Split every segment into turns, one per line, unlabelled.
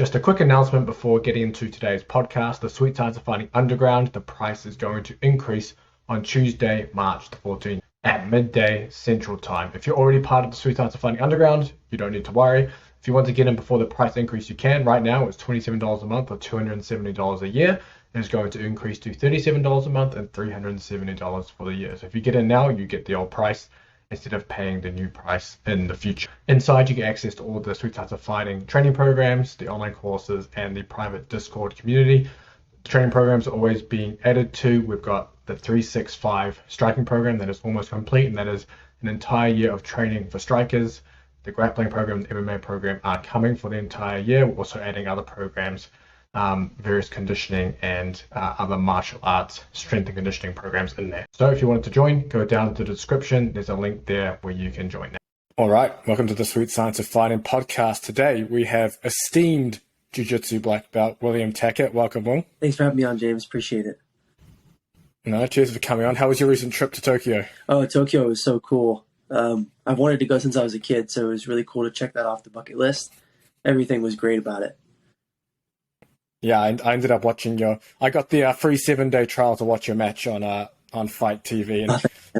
Just a quick announcement before getting into today's podcast. The Sweet Science of Fighting Underground, the price is going to increase on Tuesday, March the 14th at midday Central Time. If you're already part of the Sweet Science of Fighting Underground, you don't need to worry. If you want to get in before the price increase, you can. Right now, it's $27 a month or $270 a year. It's going to increase to $37 a month and $370 for the year. So if you get in now, you get the old price instead of paying the new price in the future. Inside, you get access to all the Sweet Science of Fighting training programs, the online courses, and the private Discord community. The training programs are always being added to. We've got the 365 striking program that is almost complete, and that is an entire year of training for strikers. The grappling program and the MMA program are coming for the entire year. We're also adding other programs, various conditioning and other martial arts strength and conditioning programs in there. So if you wanted to join, go down to the description. There's a link there where you can join now. All right, welcome to the Sweet Science of Fighting podcast. Today we have esteemed Jiu-Jitsu black belt William Tackett. Welcome, Will.
Thanks for having me on, James. Appreciate it.
No, cheers for coming on. How was your recent trip to Tokyo?
Oh, Tokyo was so cool. I've wanted to go since I was a kid, so it was really cool to check that off the bucket list. Everything was great about it.
Yeah, I ended up watching I got the free 7-day trial to watch your match on Fight TV,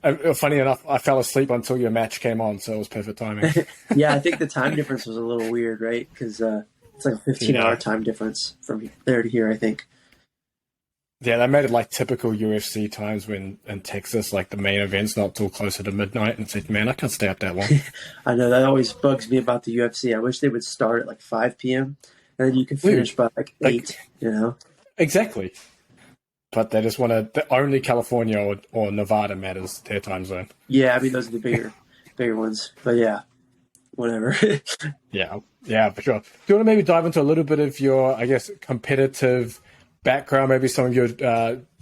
and funny enough, I fell asleep until your match came on, so it was perfect timing.
Yeah, I think the time difference was a little weird, right? Because it's like a 15-hour time difference from there to here, I think.
Yeah, they made it like typical UFC times when in Texas, like the main event's not till closer to midnight, and it's like, man, I can't stay up that long.
I know, that always bugs me about the UFC. I wish they would start at like 5 p.m. and then you can finish by like 8, you know?
Exactly. But they just want to, only California or Nevada matters, their time zone.
Yeah, I mean, those are the bigger ones. But yeah, whatever.
Yeah, for sure. Do you want to maybe dive into a little bit of your, I guess, competitive background, maybe some of your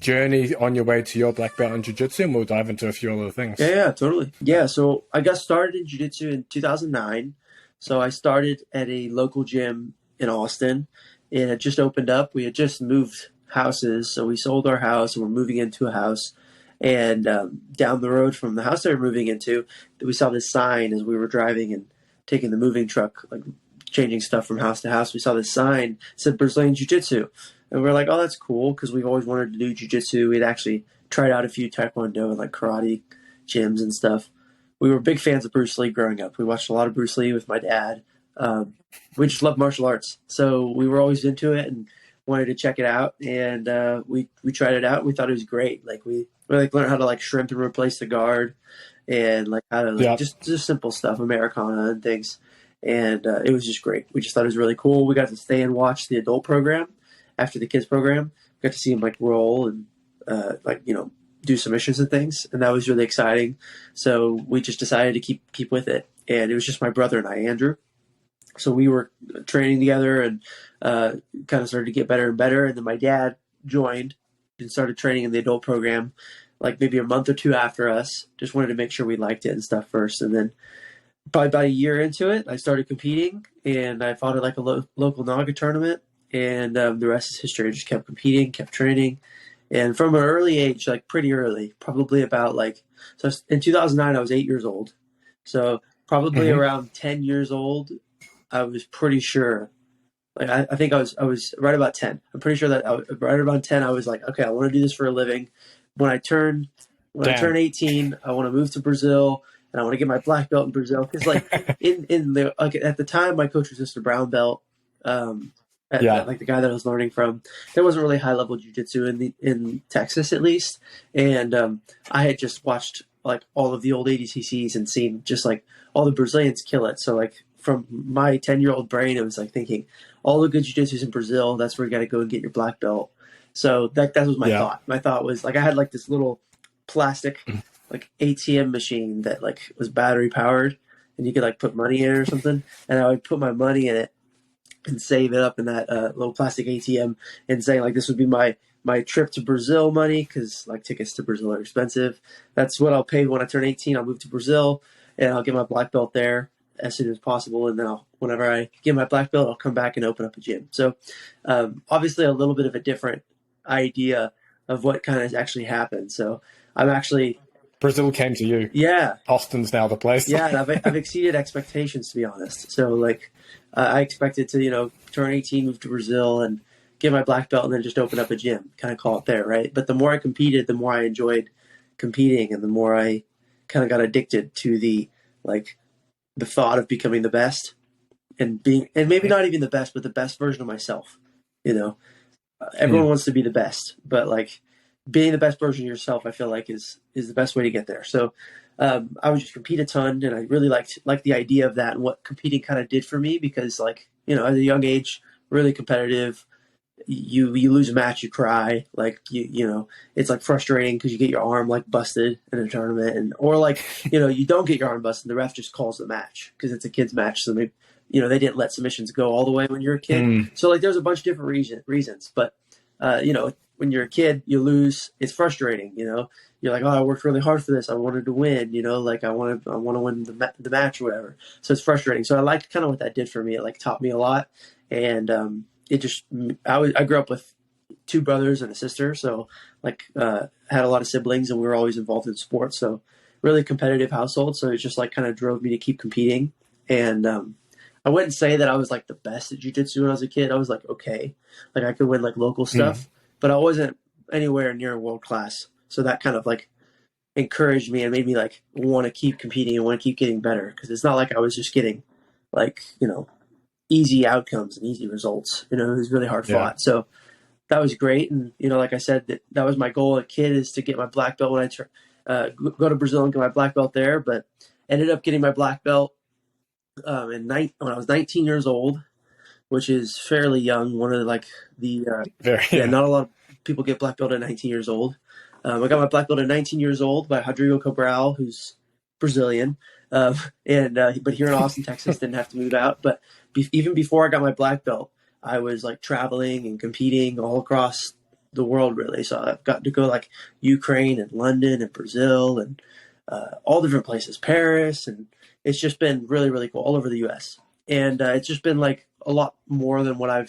journey on your way to your black belt in Jiu-Jitsu, and we'll dive into a few other things.
Yeah, totally. Yeah, so I got started in Jiu-Jitsu in 2009. So I started at a local gym in Austin. It had just opened up. We had just moved houses, so we sold our house and we're moving into a house. And down the road from the house that we're moving into, we saw this sign as we were driving and taking the moving truck, like changing stuff from house to house. We saw this sign that said Brazilian Jiu-Jitsu. And we're like, oh, that's cool, because we've always wanted to do jiu-jitsu. We'd actually tried out a few taekwondo and like karate gyms and stuff. We were big fans of Bruce Lee growing up. We watched a lot of Bruce Lee with my dad. We just loved martial arts. So we were always into it and wanted to check it out. And we tried it out. We thought it was great. Like we learned how to like shrimp and replace the guard, and like how to just simple stuff, Americana and things. And it was just great. We just thought it was really cool. We got to stay and watch the adult program. After the kids program, got to see him like roll and do submissions and things, and that was really exciting. So we just decided to keep with it, and it was just my brother and I, Andrew. So we were training together and kind of started to get better and better. And then my dad joined and started training in the adult program, like maybe a month or two after us. Just wanted to make sure we liked it and stuff first, and then probably about a year into it, I started competing, and I fought at like a local Naga tournament. And the rest is history. I just kept competing, kept training. And from an early age, like pretty early, probably about so in 2009, I was 8 years old. So probably around 10 years old, I was pretty sure. Like I think I was right about 10. I'm pretty sure that right around 10, I was like, okay, I want to do this for a living. When I turn 18, I want to move to Brazil, and I want to get my black belt in Brazil. Because like at the time, my coach was just a brown belt. Like the guy that I was learning from, there wasn't really high level jiu-jitsu in Texas, at least. And I had just watched like all of the old ADCCs and seen just like all the Brazilians kill it. So like from my 10-year-old brain, it was like thinking all the good jiu-jitsu's in Brazil. That's where you got to go and get your black belt. So that was my thought. My thought was like, I had like this little plastic like ATM machine that like was battery powered, and you could like put money in it or something. And I would put my money in it and save it up in that little plastic ATM, and saying like this would be my trip to Brazil money, because like tickets to Brazil are expensive. That's what I'll pay when I turn 18. I'll move to Brazil and I'll get my black belt there as soon as possible. And then whenever I get my black belt, I'll come back and open up a gym. So obviously a little bit of a different idea of what kind of actually happened. So I'm actually
Brazil came to you.
Yeah.
Austin's now the place.
Yeah, and I've exceeded expectations, to be honest. So, like, I expected to, turn 18, move to Brazil, and get my black belt, and then just open up a gym, kind of call it there, right? But the more I competed, the more I enjoyed competing, and the more I kind of got addicted to the thought of becoming the best, and maybe not even the best, but the best version of myself. Everyone wants to be the best, but like being the best version of yourself, I feel like is the best way to get there. So I would just compete a ton, and I really liked the idea of that and what competing kind of did for me, because at a young age, really competitive. You lose a match, you cry, it's like frustrating because you get your arm like busted in a tournament, or you don't get your arm busted, the ref just calls the match because it's a kid's match, so they didn't let submissions go all the way when you're a kid. So there's a bunch of different reasons, but when you're a kid, you lose, it's frustrating. You're like, oh, I worked really hard for this, I wanted to win, I want to win the match or whatever. So it's frustrating. So I liked kind of what that did for me. It taught me a lot, and I grew up with 2 brothers and a sister, so had a lot of siblings, and we were always involved in sports. So really competitive household. So it just kind of drove me to keep competing. And I wouldn't say that I was the best at jiu-jitsu when I was a kid. I was okay, I could win local stuff, but I wasn't anywhere near world class. So that kind of encouraged me and made me want to keep competing and want to keep getting better, because it's not like I was just getting easy outcomes and easy results. It was really hard fought. So that was great. And, like I said, that was my goal as a kid, is to get my black belt when I go to Brazil and get my black belt there. But ended up getting my black belt when I was 19 years old, which is fairly young. One of not a lot of people get black belt at 19 years old. I got my black belt at 19 years old by Rodrigo Cabral, who's Brazilian. But here in Austin, Texas, didn't have to move out. But even before I got my black belt, I was traveling and competing all across the world, really. So I've got to go Ukraine and London and Brazil and all different places, Paris, and it's just been really, really cool, all over the U.S. And it's just been a lot more than what I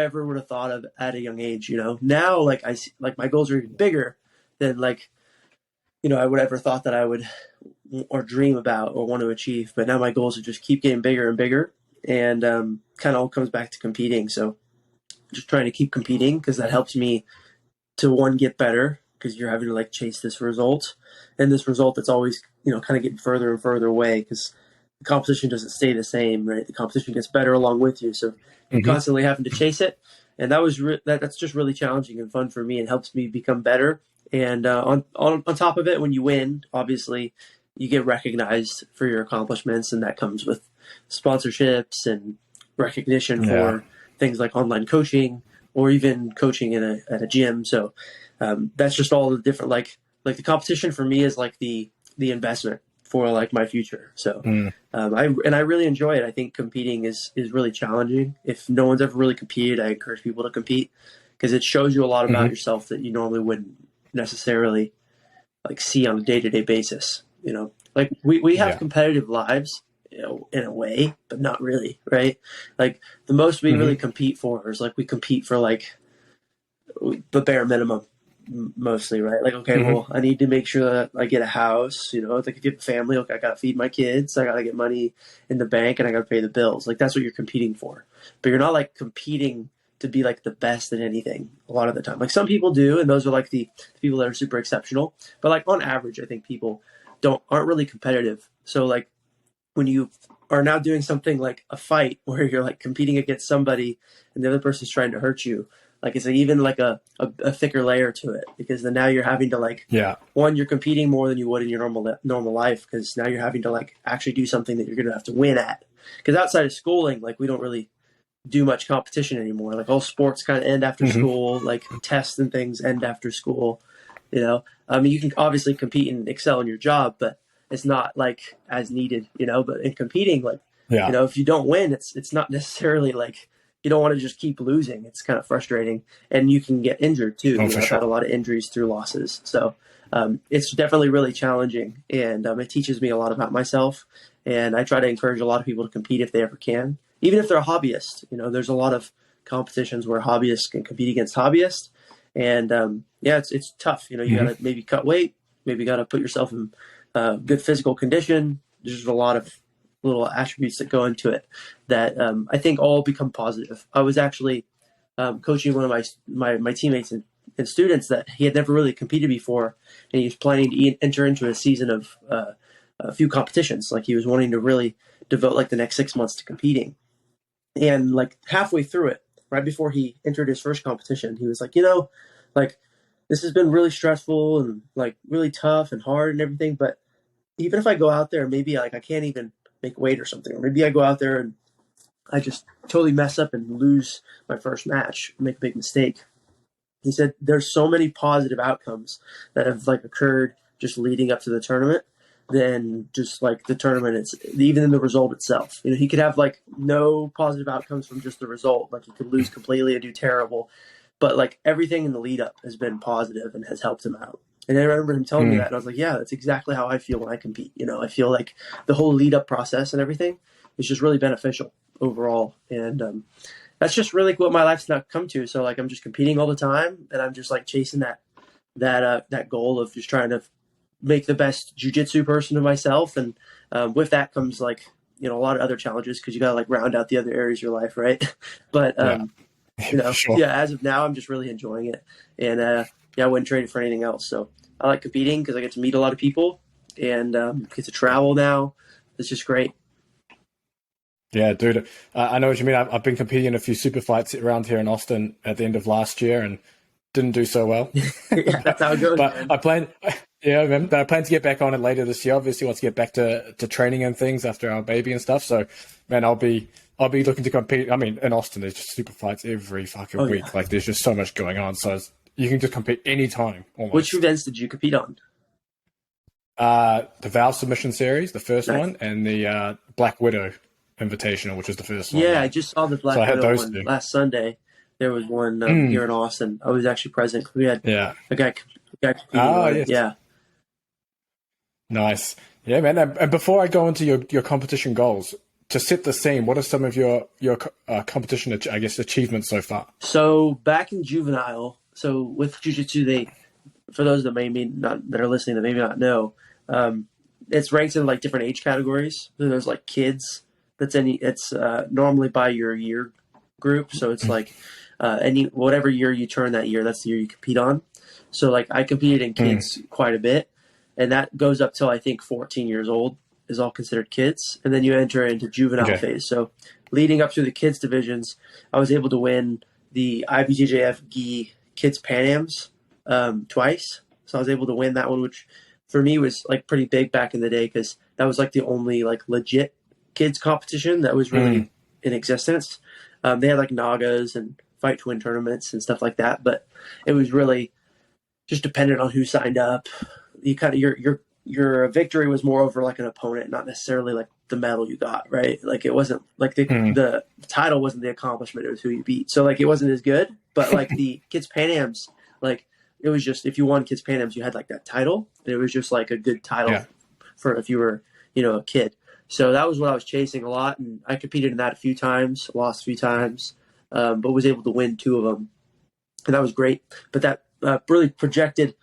ever would have thought of at a young age. Now I see, my goals are even bigger than I would ever thought that I would or dream about or want to achieve. But now my goals are just keep getting bigger and bigger, and kind of all comes back to competing. So just trying to keep competing, because that helps me to get better, because you're having to chase this result, and this result that's always kind of getting further and further away, because the competition doesn't stay the same, right? The competition gets better along with you, so you're constantly having to chase it. And that was that's just really challenging and fun for me, and helps me become better. And on top of it, when you win, obviously you get recognized for your accomplishments, and that comes with sponsorships and recognition for things like online coaching, or even coaching at a gym. So that's just all the different the competition for me is the investment for my future. So I really enjoy it. I think competing is really challenging. If no one's ever really competed, I encourage people to compete, because it shows you a lot about yourself that you normally wouldn't necessarily see on a day-to-day basis. We have competitive lives, in a way, but not really, right? The most we really compete for is we compete for the bare minimum, mostly, right? Well, I need to make sure that I get a house, if you have a family, I gotta feed my kids, I gotta get money in the bank, and I gotta pay the bills. That's what you're competing for. But you're not competing to be the best at anything a lot of the time. Some people do, and those are the people that are super exceptional. But on average, I think people aren't really competitive. So when you are now doing something like a fight, where you're competing against somebody and the other person's trying to hurt you, it's even a thicker layer to it, because then now you're having to one, you're competing more than you would in your normal life, because now you're having to actually do something that you're going to have to win at. Because outside of schooling, we don't really do much competition anymore. All sports kind of end after school, tests and things end after school. You can obviously compete and excel in your job, but it's not as needed, but in competing, if you don't win, it's not necessarily you don't want to just keep losing. It's kind of frustrating, and you can get injured too. I've had a lot of injuries through losses. So it's definitely really challenging, and it teaches me a lot about myself. And I try to encourage a lot of people to compete if they ever can, even if they're a hobbyist. There's a lot of competitions where hobbyists can compete against hobbyists, and it's tough. You got to maybe cut weight, maybe got to put yourself in good physical condition. There's just a lot of little attributes that go into it that I think all become positive. I was actually coaching one of my teammates and students that he had never really competed before, and he was planning to enter into a season of a few competitions. Like he was wanting to really devote like the next 6 months to competing. And like halfway through it, right before he entered his first competition, he was like, like this has been really stressful and like really tough and hard and everything. But even if I go out there, maybe like I can't even make weight or something, or maybe I go out there and I just totally mess up and lose my first match, make a big mistake. He said there's so many positive outcomes that have like occurred just leading up to the tournament than just like the tournament. It's even in the result itself. He could have like no positive outcomes from just the result. Like he could lose completely and do terrible, but like everything in the lead up has been positive and has helped him out. And I remember him telling me that, and I was like, yeah, that's exactly how I feel when I compete. I feel like the whole lead up process and everything is just really beneficial overall. And that's just really what my life's now come to. So like I'm just competing all the time, and I'm just like chasing that goal of just trying to make the best jiu-jitsu person of myself. And with that comes like, a lot of other challenges, because you got to like round out the other areas of your life. Right. But,
Sure.
yeah, as of now, I'm just really enjoying it. And I wouldn't trade it for anything else. So I like competing because I get to meet a lot of people and get to travel now. It's just great.
Yeah, dude. I know what you mean. I've been competing in a few super fights around here in Austin at the end of last year and didn't do so well.
Yeah, that's how it goes.
But
man.
I plan to get back on it later this year. Obviously, once to get back to training and things after our baby and stuff. So, man, I'll be looking to compete. I mean, in Austin, there's just super fights every fucking week. Yeah. Like, there's just so much going on. So you can just compete anytime. Almost.
Which events did you compete on?
The Valve Submission Series, the first one, and the Black Widow Invitational, which was the first one.
Yeah, I just saw the Black Widow one last Sunday. There was one here in Austin. I was actually present. We had a guy competing.
Yes.
Yeah.
Nice. Yeah, man. And before I go into your competition goals, to set the scene, what are some of your competition, I guess, achievements so far?
So back in juvenile, so with jiu-jitsu, for those that that are listening that maybe not know, it's ranked in like different age categories. So there's like kids. It's normally by your year group. So it's like whatever year you turn that year, that's the year you compete on. So like I competed in kids quite a bit, and that goes up till I think 14 years old is all considered kids. And then you enter into juvenile phase. So leading up to the kids divisions, I was able to win the IBJJF GI Kids Pan Ams twice. So I was able to win that one, which for me was like pretty big back in the day, because that was like the only like legit kids competition that was really in existence. They had like Nagas and Fight to Win tournaments and stuff like that, but it was really just dependent on who signed up. You kind of your victory was more over like an opponent, not necessarily like the medal you got, right? Like it wasn't like the title wasn't the accomplishment, it was who you beat. So like it wasn't as good, but like the Kids Pan Ams, like it was just, if you won Kids Pan Ams, you had like that title, and it was just like a good title for if you were, a kid. So that was what I was chasing a lot, and I competed in that a few times, lost a few times, but was able to win 2 of them, and that was great. But that really projected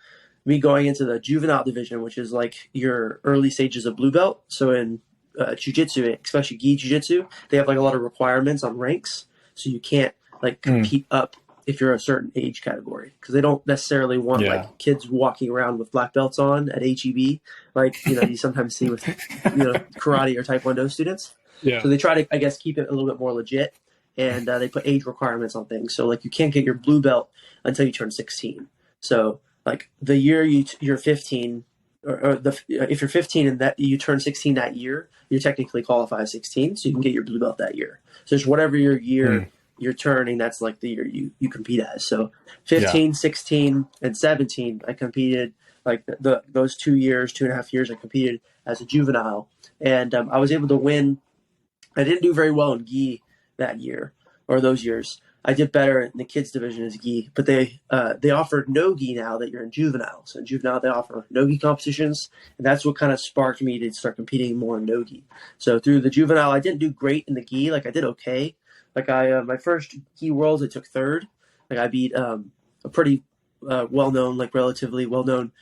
me going into the juvenile division, which is like your early stages of blue belt. So in jiu-jitsu, especially gi jiu-jitsu, they have like a lot of requirements on ranks, so you can't like compete up if you're a certain age category, because they don't necessarily want like kids walking around with black belts on at HEB, like you sometimes see with karate or taekwondo students. Yeah. So they try to, I guess, keep it a little bit more legit, and they put age requirements on things. So like you can't get your blue belt until you turn 16. So like the year you're 15, if you're 15 and that you turn 16 that year, you're technically qualified as 16, so you can get your blue belt that year. So it's whatever your year you're turning, that's like the year you compete as. So 15, 16, and 17, I competed like those 2 years, 2.5 years, I competed as a juvenile, and I was able to win. I didn't do very well in gi that year or those years. I did better in the kids division as gi, but they offered no gi now that you're in juvenile. So in juvenile, they offer no gi competitions, and that's what kind of sparked me to start competing more in no gi. So through the juvenile, I didn't do great in the gi. Like I did okay. Like my first gi worlds, I took 3rd. Like I beat a pretty well-known, like relatively well-known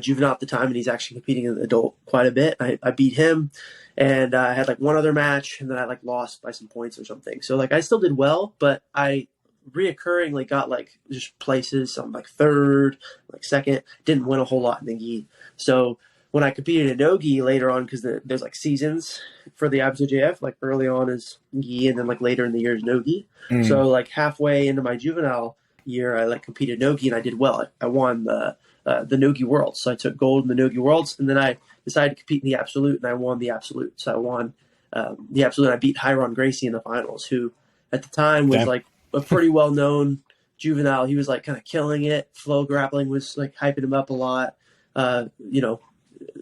juvenile at the time, and he's actually competing in the adult quite a bit. I beat him, and I had like one other match, and then I like lost by some points or something. So like I still did well, but I reoccurringly got like just places. I'm like third, like second. Didn't win a whole lot in the gi. So when I competed in no gi later on, because there's like seasons for the IBJJF, like early on is gi, and then like later in the year is no gi. So like halfway into my juvenile year, I like competed no gi, and I did well. I won the no gi worlds. So I took gold in the no gi worlds, and then I decided to compete in the absolute, and I won the absolute. So I won the absolute. I beat Hiron Gracie in the finals, who at the time was like a pretty well known juvenile. He was like kind of killing it. Flow grappling was like hyping him up a lot. You know,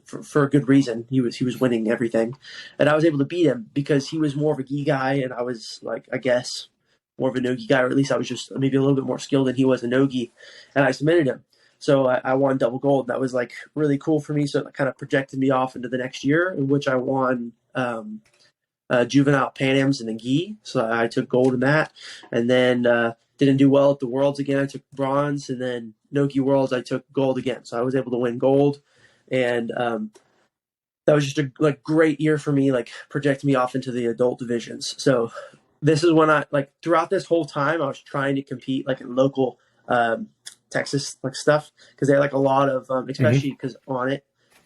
for a good reason. He was winning everything, and I was able to beat him because he was more of a gi guy, and I was like, I guess, more of a no-gi guy, or at least I was just maybe a little bit more skilled than he was in no-gi, and I submitted him. So I won double gold. That was like really cool for me. So it kind of projected me off into the next year, in which I won juvenile Pan Ams in the gi. So I took gold in that, and then didn't do well at the Worlds again. I took bronze, and then no-gi Worlds I took gold again. So I was able to win gold, and that was just a like great year for me, like projecting me off into the adult divisions. So this is when I like throughout this whole time I was trying to compete like in local Texas like stuff, because they had like a lot of especially because On It,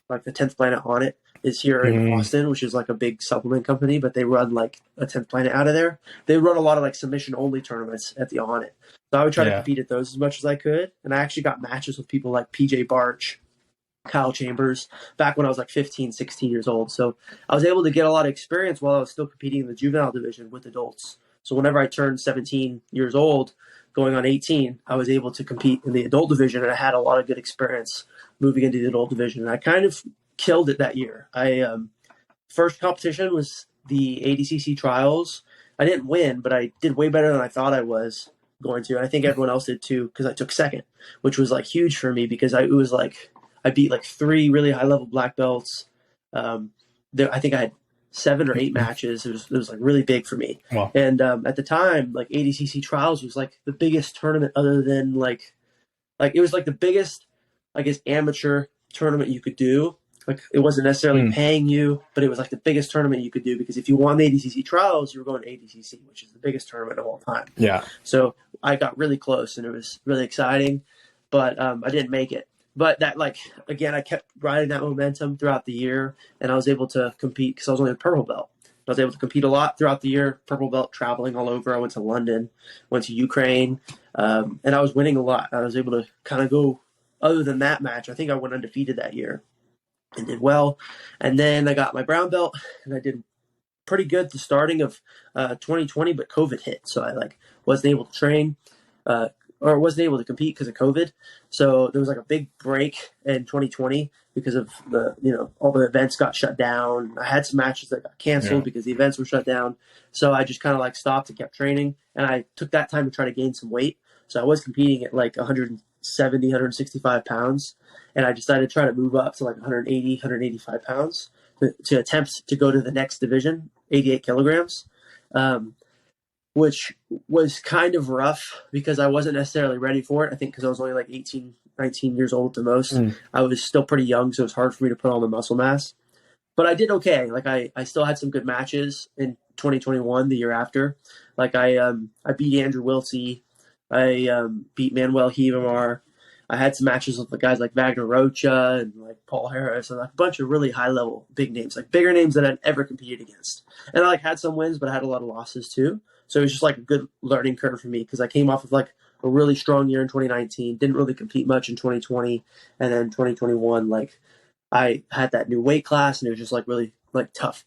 like the 10th Planet On It is here in Austin, which is like a big supplement company, but they run like a 10th Planet out of there. They run a lot of like submission only tournaments at the On It. So I would try to compete at those as much as I could, and I actually got matches with people like PJ Barch, Kyle Chambers, back when I was like 15, 16 years old. So I was able to get a lot of experience while I was still competing in the juvenile division with adults. So whenever I turned 17 years old, going on 18, I was able to compete in the adult division, and I had a lot of good experience moving into the adult division. And I kind of killed it that year. First competition was the ADCC trials. I didn't win, but I did way better than I thought I was going to. And I think everyone else did too, because I took second, which was like huge for me, because it was like I beat like 3 really high level black belts. I think I had 7 or 8 matches. It was like really big for me. Wow. And at the time, like ADCC trials was like the biggest tournament, other than like it was like the biggest, I guess, amateur tournament you could do. Like it wasn't necessarily paying you, but it was like the biggest tournament you could do, because if you won the ADCC trials, you were going to ADCC, which is the biggest tournament of all time. Yeah. So I got really close, and it was really exciting, but I didn't make it. But that, like, again, I kept riding that momentum throughout the year, and I was able to compete because I was only a purple belt. I was able to compete a lot throughout the year, purple belt, traveling all over. I went to London, went to Ukraine, and I was winning a lot. I was able to kind of go, other than that match, I think I went undefeated that year and did well. And then I got my brown belt, and I did pretty good at the starting of 2020, but COVID hit. So I wasn't able to train, or wasn't able to compete because of COVID. So there was like a big break in 2020 because of all the events got shut down. I had some matches that got canceled because the events were shut down. So I just kind of stopped and kept training. And I took that time to try to gain some weight. So I was competing at like 170, 165 pounds. And I decided to try to move up to like 180, 185 pounds to attempt to go to the next division, 88 kilograms. Which was kind of rough because I wasn't necessarily ready for it. I think because I was only like 18, 19 years old at the most. I was still pretty young, so it was hard for me to put on the muscle mass. But I did okay. Like I still had some good matches in 2021, the year after. Like I beat Andrew Wiltsey. I beat Manuel Hibamar. I had some matches with the guys like Wagner Rocha and like Paul Harris and like a bunch of really high level big names, like bigger names that I'd ever competed against. And I had some wins, but I had a lot of losses too. So it was just like a good learning curve for me, because I came off of like a really strong year in 2019, didn't really compete much in 2020, and then 2021, like I had that new weight class, and it was just like really like tough.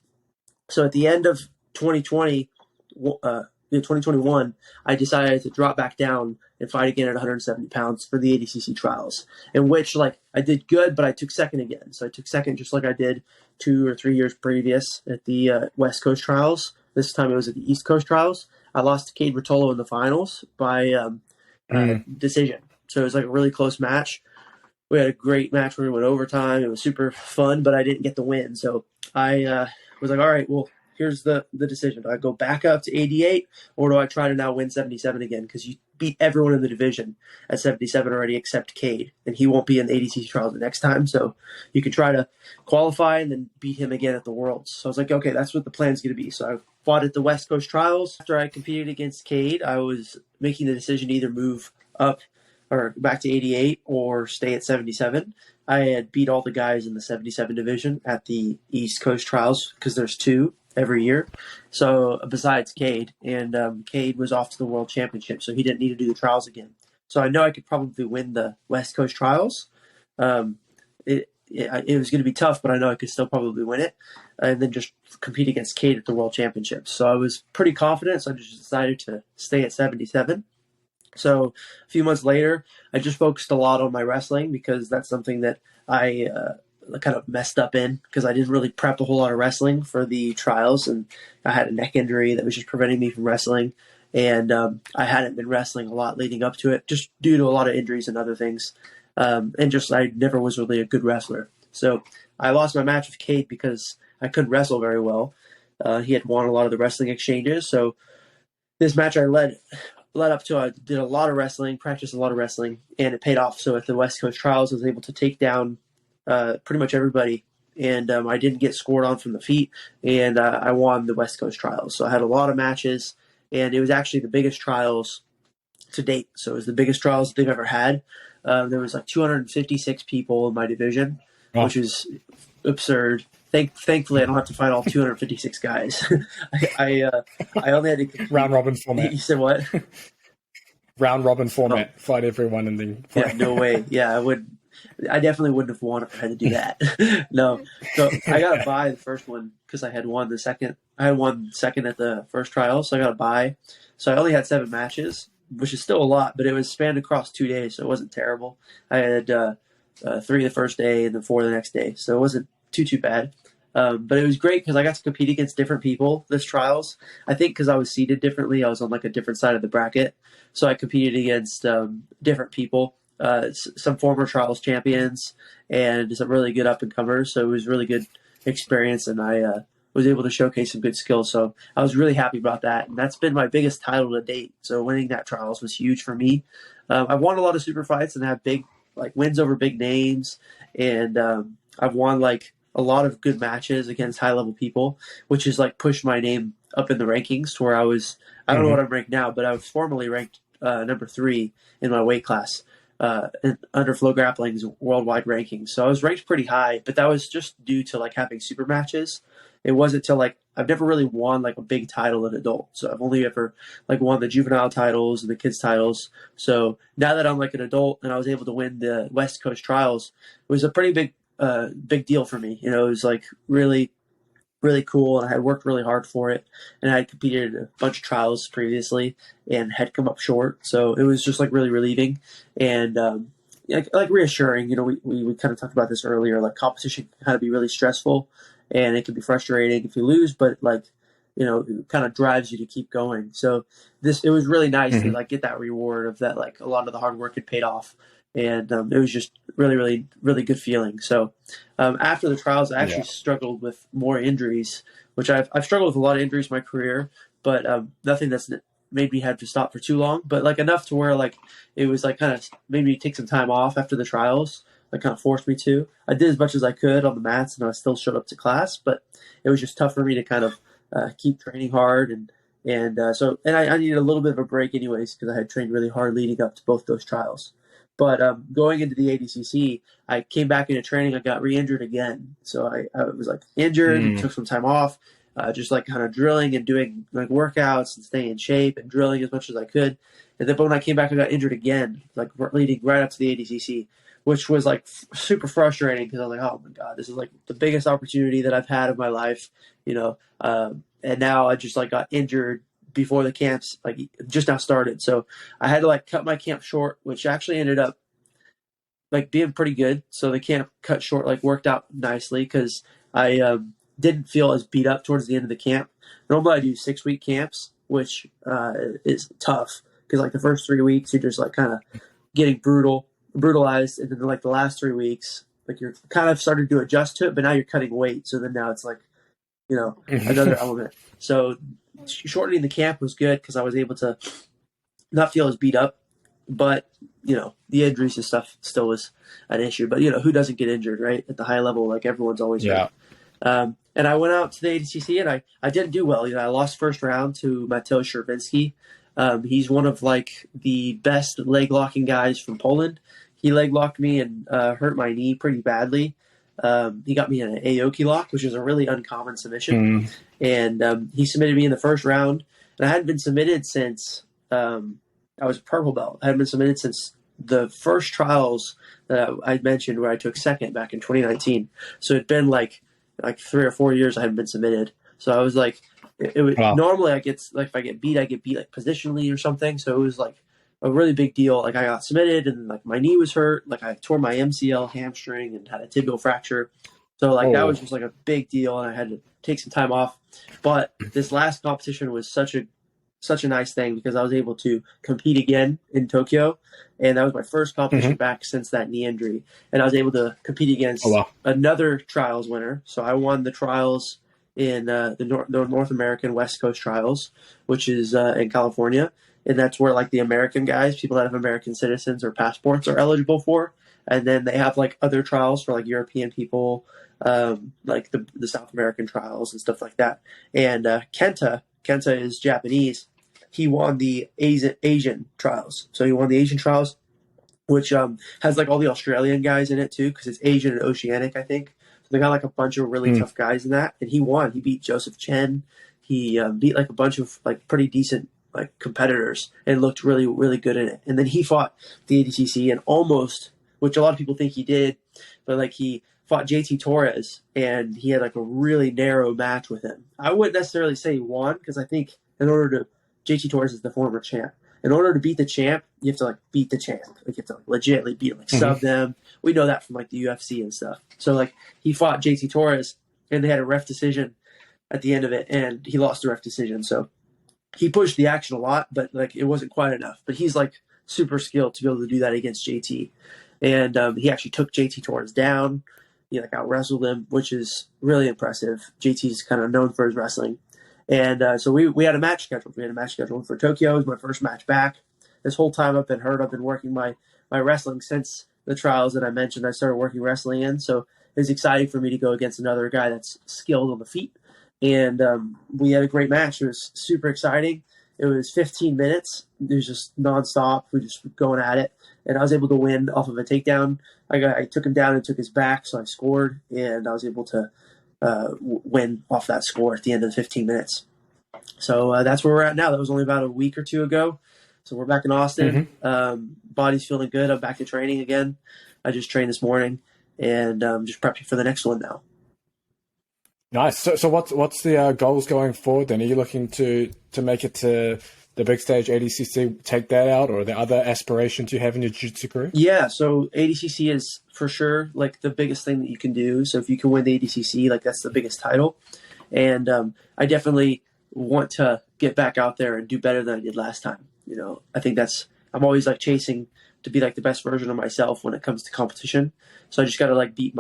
So at the end of 2021, I decided to drop back down and fight again at 170 pounds for the ADCC trials, in which like I did good, but I took second again. So I took second just like I did 2 or 3 years previous at the West Coast trials. This time it was at the East Coast trials. I lost to Cade Rotolo in the finals by decision. So it was like a really close match. We had a great match where we went overtime. It was super fun, but I didn't get the win. So I was like, all right, well, here's the decision. Do I go back up to 88 or do I try to now win 77 again? Because you beat everyone in the division at 77 already except Cade, and he won't be in the ADCC trials the next time. So you can try to qualify and then beat him again at the Worlds. So I was like, okay, that's what the plan's going to be. So I fought at the West Coast trials. After I competed against Cade, I was making the decision to either move up or back to 88 or stay at 77. I had beat all the guys in the 77 division at the East Coast trials because there's 2 every year. So besides Cade, and Cade was off to the World Championship, so he didn't need to do the trials again. So I know I could probably win the West Coast trials. It was going to be tough, but I know I could still probably win it, and then just compete against Cade at the World Championships. So I was pretty confident, so I just decided to stay at 77. So a few months later, I just focused a lot on my wrestling because that's something that I kind of messed up in because I didn't really prep a whole lot of wrestling for the trials, and I had a neck injury that was just preventing me from wrestling, and I hadn't been wrestling a lot leading up to it just due to a lot of injuries and other things, and just I never was really a good wrestler. So I lost my match with Cade because I couldn't wrestle very well. He had won a lot of the wrestling exchanges, so this match I led up to, I did a lot of wrestling, practiced a lot of wrestling, and it paid off. So at the West Coast trials, I was able to take down pretty much everybody, and I didn't get scored on from the feet, and I won the West Coast trials. So I had a lot of matches, and it was actually the biggest trials to date. So it was the biggest trials that they've ever had. There was like 256 people in my division, which is absurd. Thankfully, I don't have to fight all 256 guys. I only had to compete.
Round robin format.
You said what?
Round robin format. Fight everyone and then.
Yeah, no way. Yeah, I definitely wouldn't have won if I had to do that. No. So I got a bye the first one because I had won the second. I had won second at the first trial, so I got a bye. So I only had 7 matches, which is still a lot, but it was spanned across 2 days, so it wasn't terrible. I had 3 the first day and then 4 the next day, so it wasn't too bad. But it was great because I got to compete against different people this trials. I think because I was seated differently, I was on like a different side of the bracket. So I competed against different people, some former trials champions and some really good up-and-comers. So it was a really good experience, and I was able to showcase some good skills. So I was really happy about that. And that's been my biggest title to date. So winning that trials was huge for me. I've won a lot of super fights and have big wins over big names. And I've won a lot of good matches against high level people, which has pushed my name up in the rankings to where I don't know what I'm ranked now, but I was formerly ranked number 3 in my weight class under Flow Grappling's worldwide rankings. So I was ranked pretty high, but that was just due to having super matches. It wasn't till I've never really won a big title in adult. So I've only ever won the juvenile titles and the kids titles. So now that I'm an adult and I was able to win the West Coast trials, it was a pretty big deal for me. It was really, really cool, and I had worked really hard for it, and I had competed in a bunch of trials previously and had come up short. So it was just really relieving and reassuring. We kind of talked about this earlier. Competition can kind of be really stressful, and it can be frustrating if you lose, but it kind of drives you to keep going. So it was really nice to get that reward of that. A lot of the hard work had paid off. And it was just really, really, really good feeling. So after the trials, I actually struggled with more injuries, which I've struggled with a lot of injuries in my career, but nothing that's made me have to stop for too long. But enough to where it was kind of made me take some time off after the trials. Kind of forced me to. I did as much as I could on the mats, and I still showed up to class. But it was just tough for me to kind of keep training hard, and I needed a little bit of a break anyways because I had trained really hard leading up to both those trials. But going into the ADCC, I came back into training. I got re-injured again. So I was injured, took some time off, just kind of drilling and doing workouts and staying in shape and drilling as much as I could. And then when I came back, I got injured again, leading right up to the ADCC, which was super frustrating because I was oh my God, this is the biggest opportunity that I've had of my life, and now I just got injured before the camps just now started. So I had to cut my camp short, which actually ended up being pretty good. So the camp cut short worked out nicely because I didn't feel as beat up towards the end of the camp. Normally I do 6-week camps, which is tough because the first 3 weeks you're just kind of getting brutalized, and then the last 3 weeks you're kind of starting to adjust to it, but now you're cutting weight. So then now it's another element. So shortening the camp was good because I was able to not feel as beat up, but the injuries and stuff still was an issue. But who doesn't get injured, right? At the high level, like everyone's always hurt. And I went out to the ADCC and I didn't do well. I lost first round to Mateusz Sherwinski. He's one of like the best leg locking guys from Poland. He leg locked me and hurt my knee pretty badly. He got me in an Aoki lock, which is a really uncommon submission. And he submitted me in the first round. And I hadn't been submitted since I was a purple belt. I hadn't been submitted since the first trials that I mentioned where I took second back in 2019. So it'd been like 3 or 4 years I hadn't been submitted. So I was like, normally I get like if I get beat like positionally or something. So it was like a really big deal. Like I got submitted and like my knee was hurt. Like I tore my MCL hamstring and had a tibial fracture. So like that was just like a big deal and I had to take some time off. But this last competition was such a nice thing because I was able to compete again in Tokyo. And that was my first competition back since that knee injury. And I was able to compete against another trials winner. So I won the trials in the North American West Coast trials, which is in California. And that's where like the American guys, people that have American citizens or passports are eligible for. And then they have like other trials for like European people, like the South American trials and stuff like that. And Kenta is Japanese. He won the Asian trials. So he won the Asian trials, which has like all the Australian guys in it too, because it's Asian and Oceanic, I think. So they got like a bunch of really tough guys in that. And he won. He beat Joseph Chen. He beat like a bunch of like pretty decent like competitors and looked really, really good in it. And then he fought the ADCC and almost, which a lot of people think he did, but like he fought JT Torres and he had like a really narrow match with him. I wouldn't necessarily say he won because I think in order to JT Torres is the former champ. In order to beat the champ, you have to like beat the champ. Like you have to like legitimately beat him, like sub them. We know that from like the UFC and stuff. So like he fought JT Torres and they had a ref decision at the end of it and he lost the ref decision. So he pushed the action a lot, but like it wasn't quite enough. But he's like super skilled to be able to do that against JT. And he actually took JT Torres down. He like out wrestled him, which is really impressive. JT's kind of known for his wrestling. And so we had a match scheduled. We had a match scheduled for Tokyo. It was my first match back. This whole time I've been hurt. I've been working my wrestling since the trials that I mentioned. I started working wrestling in. So it was exciting for me to go against another guy that's skilled on the feet. And we had a great match. It was super exciting. It was 15 minutes. It was just nonstop. We just were going at it. And I was able to win off of a takedown. I took him down and took his back, so I scored. And I was able to win off that score at the end of the 15 minutes. So that's where we're at now. That was only about a week or two ago. So we're back in Austin. Body's feeling good. I'm back to training again. I just trained this morning and just prepping for the next one now.
Nice. So what's the goals going forward then? Are you looking to make it to the big stage ADCC, take that out, or are there other aspirations you have in your jiu-jitsu career?
Yeah, so ADCC is for sure like the biggest thing that you can do. So if you can win the ADCC, like that's the biggest title. And I definitely want to get back out there and do better than I did last time. I think I'm always like chasing to be like the best version of myself when it comes to competition. So I just got to like beat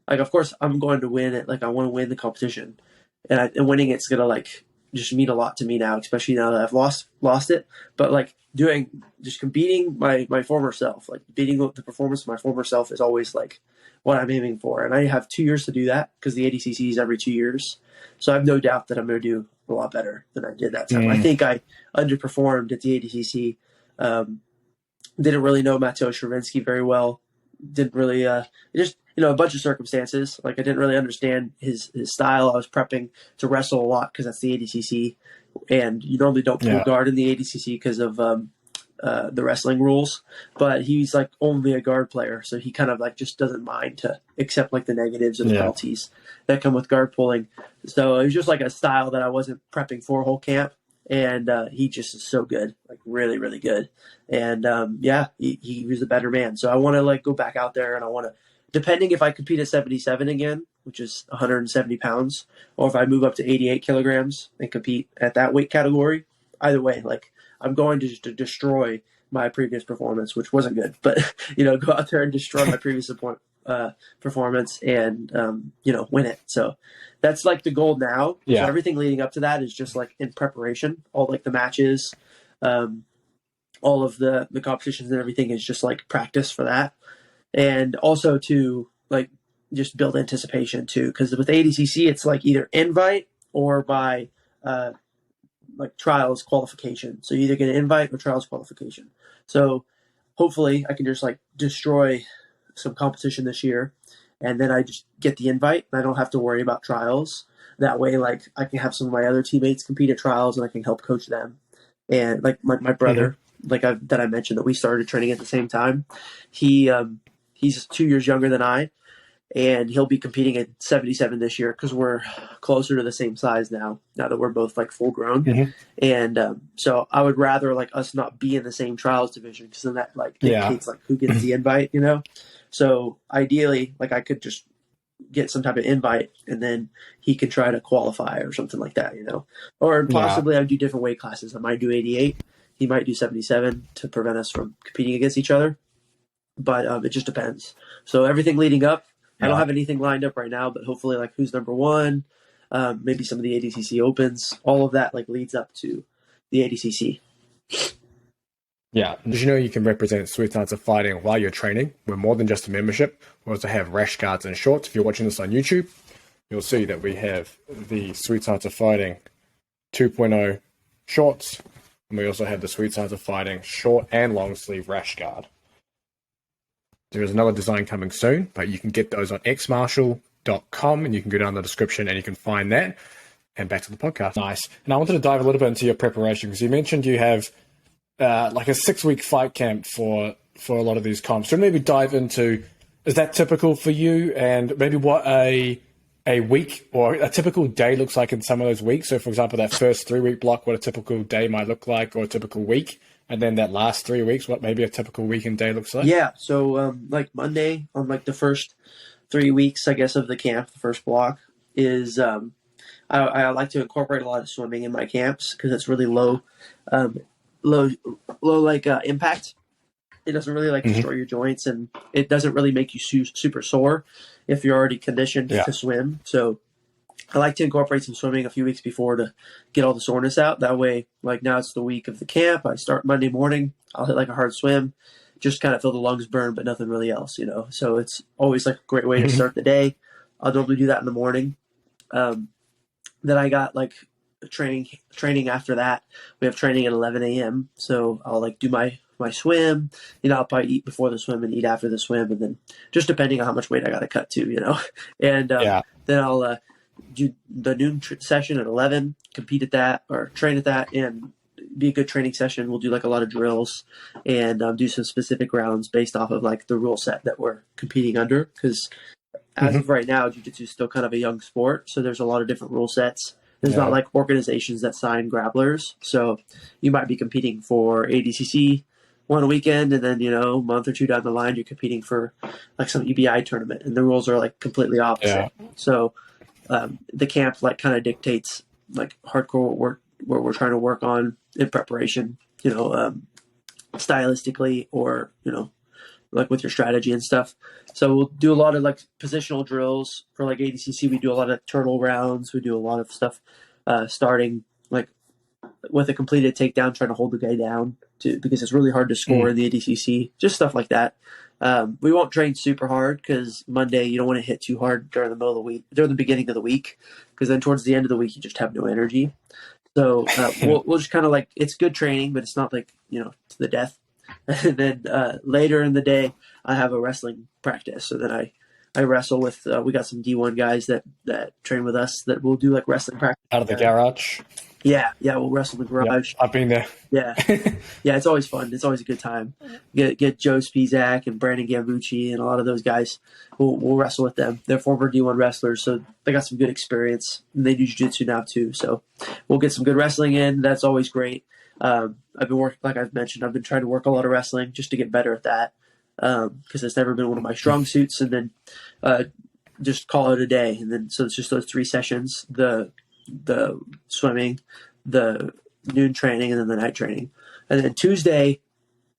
of course I'm going to win it. Like I want to win the competition and winning it's going to like just mean a lot to me now, especially now that I've lost it. But like beating my former self, like beating the performance of my former self is always like what I'm aiming for. And I have 2 years to do that because the ADCC is every 2 years. So I have no doubt that I'm going to do a lot better than I did that time. I think I underperformed at the ADCC. Didn't really know Mateusz Sherwinski very well. Didn't really, just, a bunch of circumstances. Like I didn't really understand his style. I was prepping to wrestle a lot because that's the ADCC. And you normally don't pull guard in the ADCC because of the wrestling rules. But he's like only a guard player. So he kind of like just doesn't mind to accept like the negatives and the penalties that come with guard pulling. So it was just like a style that I wasn't prepping for whole camp. And he just is so good, like really, really good. And he was a better man. So I want to like go back out there and I want to, depending if I compete at 77 again, which is 170 pounds, or if I move up to 88 kilograms and compete at that weight category, either way, like I'm going to just to destroy my previous performance, which wasn't good, but go out there and destroy my previous performance and win it. So that's like the goal now.
Yeah.
So everything leading up to that is just like in preparation. All like the matches, all of the competitions and everything is just like practice for that, and also to like just build anticipation too. Because with ADCC, it's like either invite or by like trials qualification. So you either get an invite or trials qualification. So hopefully I can just like destroy some competition this year, and then I just get the invite and I don't have to worry about trials. That way, like I can have some of my other teammates compete at trials and I can help coach them. And like my brother, that I mentioned that we started training at the same time. He's 2 years younger than I, and he'll be competing at 77 this year because we're closer to the same size now that we're both like full grown. And so I would rather like us not be in the same trials division, because then that like dictates like who gets the invite, So ideally, like I could just get some type of invite and then he could try to qualify or something like that, or possibly I would do different weight classes. I might do 88. He might do 77 to prevent us from competing against each other. But it just depends. So everything leading up, I don't have anything lined up right now, but hopefully like who's number one, maybe some of the ADCC opens, all of that like leads up to the ADCC.
Yeah. Did you know you can represent Sweet Arts of Fighting while you're training? We're more than just a membership. We also have rash guards and shorts. If you're watching this on YouTube, you'll see that we have the Sweet Arts of Fighting 2.0 shorts, and we also have the Sweet Arts of Fighting short and long sleeve rash guard. There is another design coming soon, but you can get those on xmarshall.com, and you can go down the description and you can find that. And back to the podcast. Nice. And I wanted to dive a little bit into your preparation, because you mentioned you have like a 6-week fight camp for a lot of these comps. So maybe dive into, is that typical for you, and maybe what a week or a typical day looks like in some of those weeks? So for example, that first 3-week block, what a typical day might look like, or a typical week. And then that last 3 weeks, what maybe a typical week and day looks like?
Yeah. So like Monday on like the first 3 weeks, I guess, of the camp, the first block is I like to incorporate a lot of swimming in my camps, because it's really low impact. It doesn't really like destroy your joints, and it doesn't really make you super sore if you're already conditioned to swim. So I like to incorporate some swimming a few weeks before to get all the soreness out. That way, like now it's the week of the camp. I start Monday morning. I'll hit like a hard swim, just kind of feel the lungs burn, but nothing really else, So it's always like a great way to start the day. I'll normally do that in the morning. Then I got like training after that. We have training at 11 a.m. So I'll like do my swim. I'll probably eat before the swim and eat after the swim, and then just depending on how much weight I got to cut to, And then I'll do the noon session at 11, compete at that or train at that, and be a good training session. We'll do like a lot of drills and do some specific rounds based off of like the rule set that we're competing under. Because as of right now, jiu-jitsu is still kind of a young sport, so there's a lot of different rule sets. There's not like organizations that sign grapplers, so you might be competing for ADCC one weekend, and then a month or two down the line, you're competing for like some EBI tournament, and the rules are like completely opposite. So the camp like kind of dictates like hardcore work where we're trying to work on in preparation, stylistically, or like with your strategy and stuff. So we'll do a lot of like positional drills for like ADCC. We do a lot of turtle rounds. We do a lot of stuff starting like with a completed takedown, trying to hold the guy down because it's really hard to score in the ADCC. Just stuff like that. We won't train super hard, because Monday you don't want to hit too hard during the beginning of the week, because then towards the end of the week you just have no energy. So we'll just kind of like, it's good training, but it's not like to the death. And then later in the day I have a wrestling practice. So then I wrestle with we got some D1 guys that train with us that will do like wrestling practice
out of the garage.
Yeah, we'll wrestle in the garage.
I've been there.
Yeah, it's always fun. It's always a good time. Get Joe Spizak and Brandon Gambucci and a lot of those guys. We'll wrestle with them. They're former D1 wrestlers, so they got some good experience. And they do jiu-jitsu now too, so we'll get some good wrestling in. That's always great. I've been working, like I've mentioned, I've been trying to work a lot of wrestling just to get better at that, because it's never been one of my strong suits. And then just call it a day. And then so it's just those 3 sessions: the swimming, the noon training, and then the night training. And then Tuesday,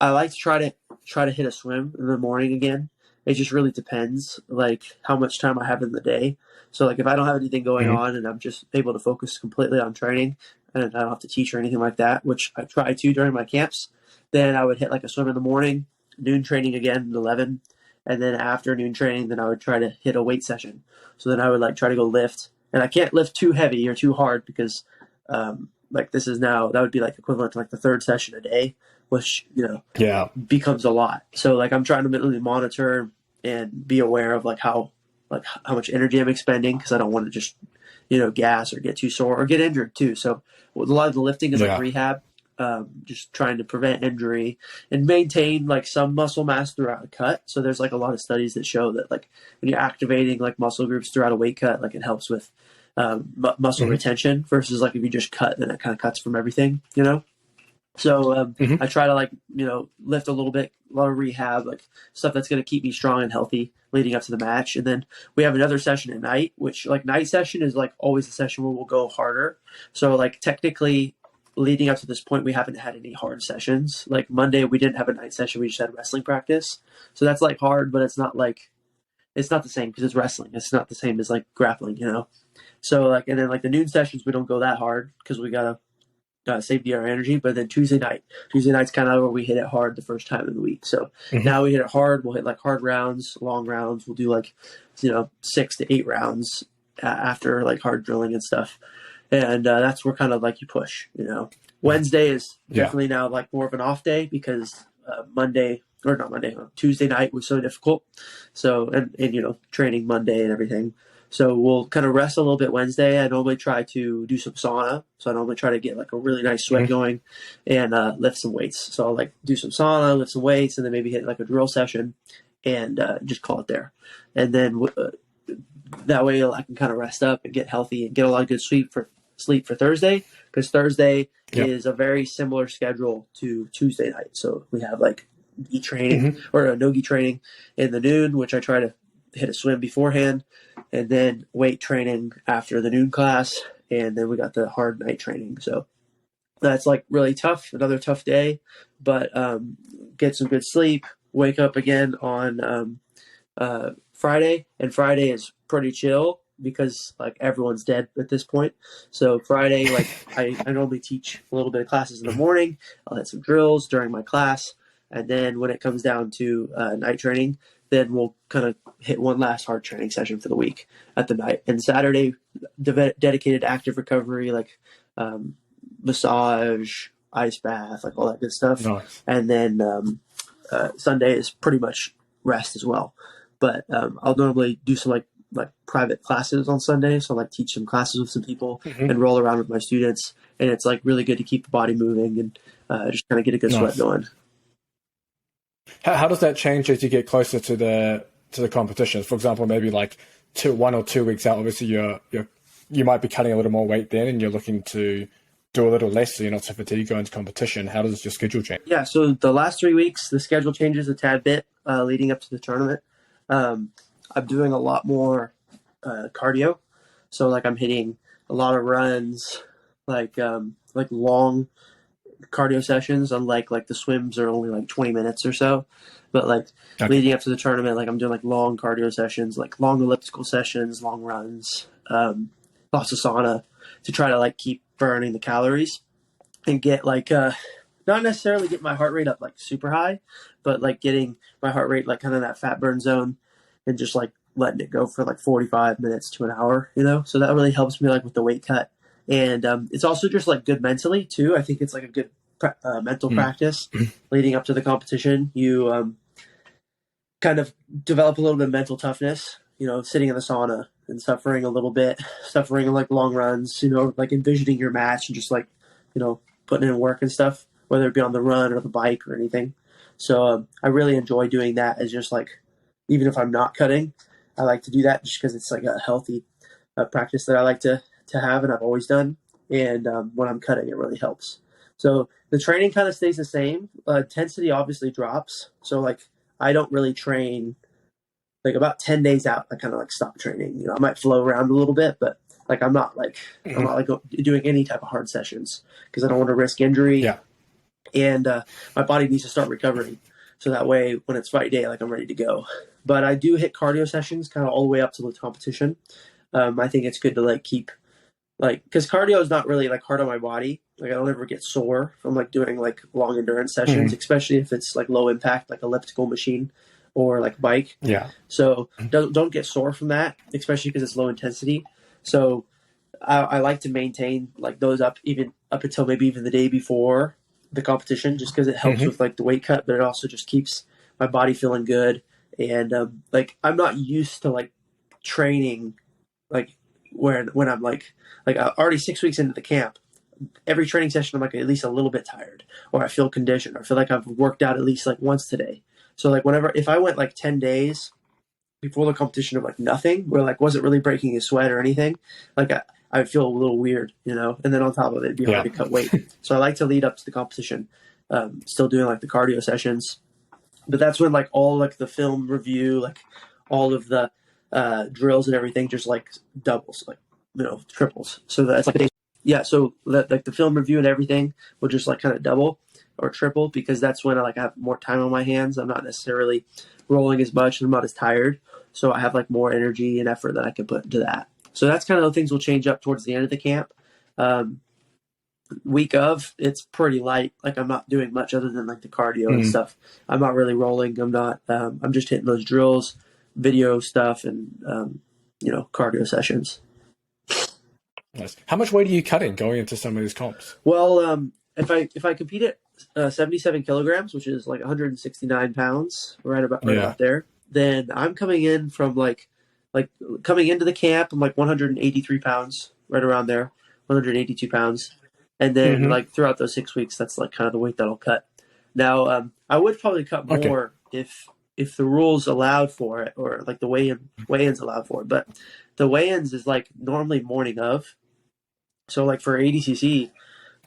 I like to try to hit a swim in the morning again. It just really depends, like how much time I have in the day. So like if I don't have anything going on and I'm just able to focus completely on training and I don't have to teach or anything like that, which I try to during my camps, then I would hit like a swim in the morning, noon training again at 11, and then afternoon training, then I would try to hit a weight session. So then I would like try to go lift, and I can't lift too heavy or too hard because like this is now, that would be like equivalent to like the third session a day, which, you know, becomes a lot. So like I'm trying to really monitor and be aware of like how much energy I'm expending, because I don't want to just, you know, gas or get too sore or get injured too. So a lot of the lifting is like rehab, just trying to prevent injury and maintain like some muscle mass throughout a cut. So there's like a lot of studies that show that like when you're activating like muscle groups throughout a weight cut, like it helps with muscle retention versus like if you just cut, then it kind of cuts from everything, you know? So I try to like, you know, lift a little bit, a lot of rehab, like stuff that's going to keep me strong and healthy leading up to the match. And then we have another session at night, which like night session is like always the session where we'll go harder. So like technically leading up to this point, we haven't had any hard sessions. Like Monday, we didn't have a night session. We just had wrestling practice. So that's like hard, but it's not the same because it's wrestling. It's not the same as like grappling, you know? So like, and then like the noon sessions, we don't go that hard because we got to save our energy. But then Tuesday night's kind of where we hit it hard the first time of the week. So now we hit it hard. We'll hit like hard rounds, long rounds. We'll do like, you know, 6 to 8 rounds after like hard drilling and stuff. And that's where kind of like you push, you know. Wednesday is definitely now like more of an off day because Tuesday night was so difficult. So, and you know, training Monday and everything. So we'll kind of rest a little bit Wednesday. I normally try to do some sauna. So I normally try to get like a really nice sweat going and lift some weights. So I'll like do some sauna, lift some weights, and then maybe hit like a drill session and just call it there. And then that way I can kind of rest up and get healthy and get a lot of good sleep for Thursday, because Thursday is a very similar schedule to Tuesday night. So we have like gi training or no gi training in the noon, which I try to hit a swim beforehand, and then weight training after the noon class, and then we got the hard night training. So that's like really tough, another tough day, but get some good sleep, wake up again on Friday, and Friday is pretty chill because like everyone's dead at this point. So Friday, like I normally teach a little bit of classes in the morning. I'll hit some drills during my class, and then when it comes down to night training, then we'll kind of hit one last hard training session for the week at the night. And Saturday, dedicated active recovery, like massage, ice bath, like all that good stuff. Nice. And then Sunday is pretty much rest as well. But I'll normally do some like private classes on Sunday. So I'll like teach some classes with some people and roll around with my students. And it's like really good to keep the body moving and just kind of get a good sweat going.
How does that change as you get closer to the competitions? For example, maybe like 1 or 2 weeks out, obviously you might be cutting a little more weight then, and you're looking to do a little less so you're not so fatigued going into competition. How does your schedule change?
Yeah, so the last 3 weeks, the schedule changes a tad bit leading up to the tournament. I'm doing a lot more cardio. So like I'm hitting a lot of runs, like long cardio sessions, unlike like the swims are only like 20 minutes or so. But like leading up to the tournament, like I'm doing like long cardio sessions, like long elliptical sessions, long runs, lots of sauna to try to like keep burning the calories and get like not necessarily get my heart rate up like super high, but like getting my heart rate like kind of that fat burn zone and just like letting it go for like 45 minutes to an hour, you know? So that really helps me like with the weight cut. And it's also just like good mentally too. I think it's like a good mental practice leading up to the competition. You kind of develop a little bit of mental toughness, you know, sitting in the sauna and suffering like long runs, you know, like envisioning your match and just like, you know, putting in work and stuff, whether it be on the run or the bike or anything. So I really enjoy doing that as just like, even if I'm not cutting, I like to do that just because it's like a healthy practice that I like to have and I've always done. And when I'm cutting, it really helps. So the training kind of stays the same. Intensity obviously drops. So like I don't really train like about 10 days out. I kind of like stop training. You know, I might flow around a little bit, but like I'm not like doing any type of hard sessions because I don't want to risk injury.
Yeah.
and my body needs to start recovering. So that way, when it's fight day, like I'm ready to go. But I do hit cardio sessions kind of all the way up to the competition. I think it's good to like keep like, because cardio is not really like hard on my body. Like I don't ever get sore from like doing like long endurance sessions, especially if it's like low impact, like elliptical machine or like bike.
Yeah.
So don't get sore from that, especially because it's low intensity. So I like to maintain like those up until maybe even the day before the competition, just because it helps with like the weight cut, but it also just keeps my body feeling good. And like I'm not used to like training like when I'm like already 6 weeks into the camp. Every training session I'm like at least a little bit tired, or I feel conditioned, or I feel like I've worked out at least like once today. So like if I went like 10 days before the competition of like nothing, where like wasn't really breaking a sweat or anything, like I feel a little weird, you know, and then on top of it, it'd be hard to cut weight. So I like to lead up to the competition, still doing like the cardio sessions, but that's when like all like the film review, like all of the drills and everything just like doubles, like, you know, triples. So that's like so that like the film review and everything will just like kind of double or triple, because that's when I have more time on my hands. I'm not necessarily rolling as much and I'm not as tired. So I have like more energy and effort that I can put into that. So that's kind of the things will change up towards the end of the camp. Week of, it's pretty light. Like I'm not doing much other than like the cardio and stuff. I'm not really rolling. I'm just hitting those drills, video stuff, and, you know, cardio sessions.
Nice. How much weight are you cutting going into some of these comps?
Well, if I compete at 77 kilograms, which is like 169 pounds, right about there, then I'm coming in from like coming into the camp, I'm like 183 pounds, right around there, 182 pounds. And then like throughout those 6 weeks, that's like kind of the weight that I'll cut. Now, I would probably cut more if the rules allowed for it, or like the weigh-ins allowed for it. But the weigh-ins is like normally morning of. So like for ADCC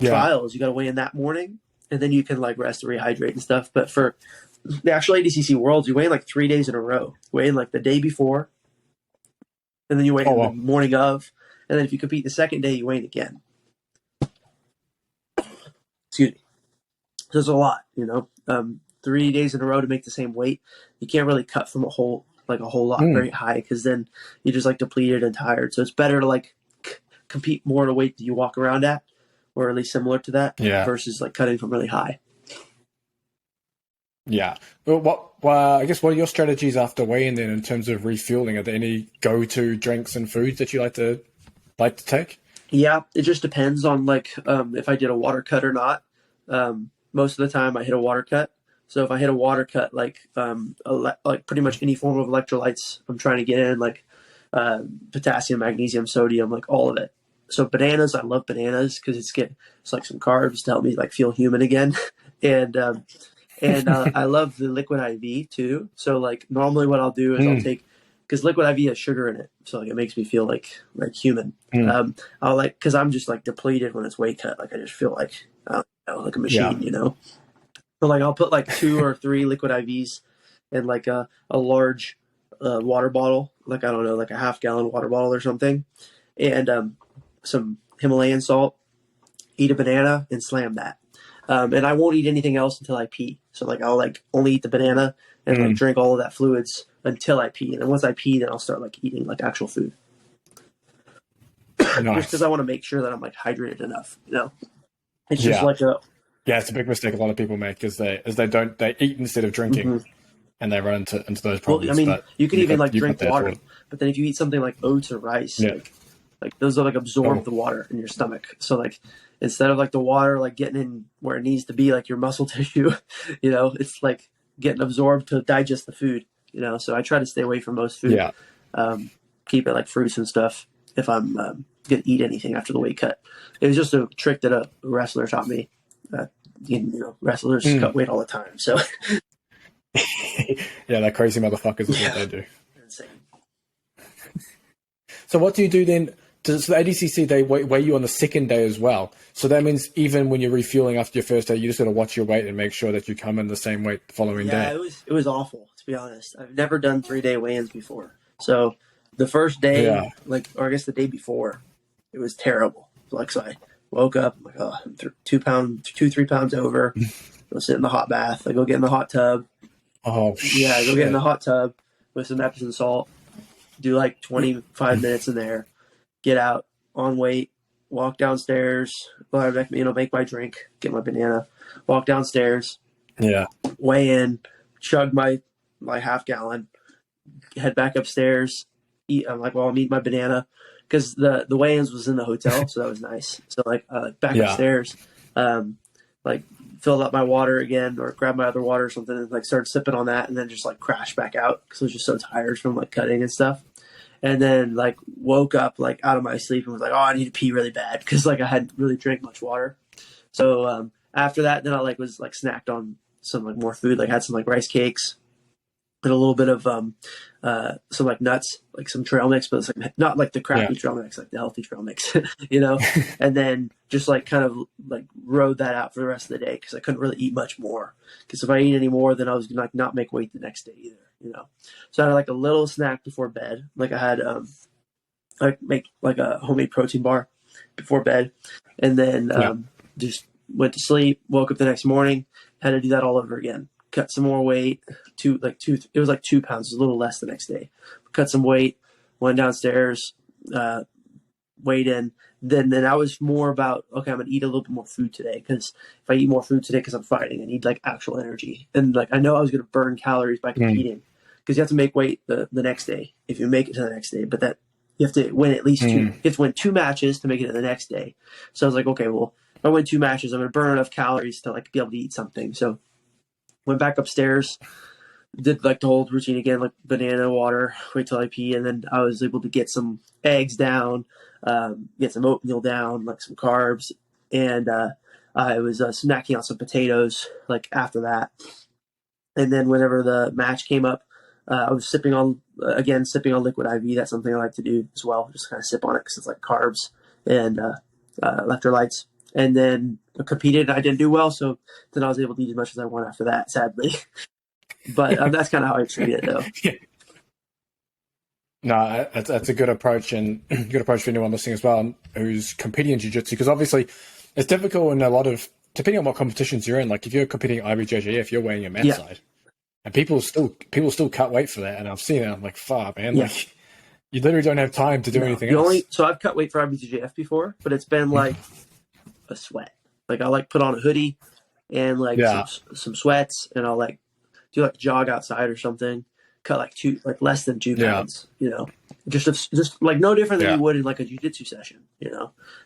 trials, you got to weigh in that morning, and then you can like rest and rehydrate and stuff. But for the actual ADCC Worlds, you weigh in like 3 days in a row. You weigh in like the day before, and then you weigh in the morning of, and then if you compete the second day, you weigh in again. Excuse me. So there's a lot, you know. 3 days in a row to make the same weight. You can't really cut from a whole lot very high, because then you're just like depleted and tired. So it's better to like compete more at a weight that you walk around at, or at least similar to that, versus like cutting from really high. Yeah.
Well, I guess what are your strategies after weigh-in then in terms of refueling? Are there any go-to drinks and foods that you like to take? Yeah, it just depends on like if I did a water cut or not.
Most of the time I hit a water cut. So if I hit a water cut, like pretty much any form of electrolytes I'm trying to get in, like potassium, magnesium, sodium, like all of it. So bananas, I love bananas because it's like some carbs to help me like feel human again. and I love the liquid IV too. So like normally what I'll do is I'll take, because liquid IV has sugar in it, so like it makes me feel like human. I'll like, because I'm just like depleted when it's weight cut. Like I just feel like like a machine, you know. So like I'll put like 2 or 3 liquid IVs in like a large water bottle, like I don't know, like a half-gallon water bottle or something, and some Himalayan salt. Eat a banana and slam that. And I won't eat anything else until I pee. So like I'll like only eat the banana and like drink all of that fluids until I pee. And then once I pee, then I'll start like eating like actual food. Nice. Just because I want to make sure that I'm like hydrated enough, you know. It's just like
it's a big mistake a lot of people make is they eat instead of drinking, and they run into those problems.
Well, I mean, you can even like drink water, but then if you eat something like oats or rice, like those are like absorb the water in your stomach. So like instead of like the water like getting in where it needs to be, like your muscle tissue, you know, it's like getting absorbed to digest the food, you know. So I try to stay away from most food. Keep it like fruits and stuff if I'm gonna eat anything after the weight cut. It was just a trick that a wrestler taught me. You know, wrestlers cut weight all the time. So
they're crazy motherfuckers is what they do.
Insane.
So what do you do then? So the ADCC, they weigh you on the second day as well. So that means even when you're refueling after your first day, you just got to watch your weight and make sure that you come in the same weight the following day.
Yeah, it was awful, to be honest. I've never done 3-day weigh-ins before. So the first day, or I guess the day before, it was terrible. Like, so I woke up, I'm like, oh, I'm 3 pounds over. Go sit in the hot bath. I go get in the hot tub.
Oh,
yeah, I go get in the hot tub with some Epsom salt. Do like 25 minutes in there. Get out on weight. Walk downstairs. Well, make my drink. Get my banana. Walk downstairs.
Yeah.
Weigh in. Chug my half gallon. Head back upstairs. Eat. I'm like, well, I'll eat my banana because the weigh-ins was in the hotel, so that was nice. So back upstairs, filled up my water again, or grabbed my other water or something, and started sipping on that, and then just crashed back out because I was just so tired from cutting and stuff. And then woke up out of my sleep and was like, oh, I need to pee really bad because I hadn't really drank much water. So after that, then I was snacked on some more food, had some rice cakes and a little bit of some nuts, some trail mix, but it's not the crappy trail mix, the healthy trail mix, and then just rode that out for the rest of the day because I couldn't really eat much more, because if I eat any more, then I was gonna not make weight the next day either, So I had a little snack before bed. I had I make a homemade protein bar before bed, and then just went to sleep, woke up the next morning, had to do that all over again. Cut some more weight, it was 2 pounds, a little less the next day. Cut some weight, went downstairs, weighed in. Then I was more about, okay, I'm going to eat a little bit more food today, because if I eat more food today because I'm fighting, I need actual energy. And I know I was going to burn calories by competing, because you have to make weight the next day if you make it to the next day. But that you have to win at least two. You have to win 2 matches to make it to the next day. So I was like, okay, well, if I win 2 matches, I'm going to burn enough calories to be able to eat something. So went back upstairs, did the whole routine again, banana, water, wait till I pee, and then I was able to get some eggs down, get some oatmeal down, some carbs, and I was snacking on some potatoes after that. And then whenever the match came up, I was sipping on liquid IV. That's something I like to do as well, just kind of sip on it because it's carbs and electrolytes. And then I competed, and I didn't do well, so then I was able to eat as much as I want after that, sadly. But that's kind of how I treat it, though.
Yeah. No, that's a good approach, and good approach for anyone listening as well who's competing in jiu-jitsu, because obviously it's difficult in a lot of, depending on what competitions you're in. If you're competing IBJJF, you're weighing your mat side, and people still cut weight for that, and I've seen it. I'm like, fuck, man, you literally don't have time to do anything else.
So I've cut weight for IBJJF before, but it's been a sweat. I'll put on a hoodie and some sweats, and I'll do jog outside or something. Cut less than 2 pounds. Just no different than you would in a jiu-jitsu session.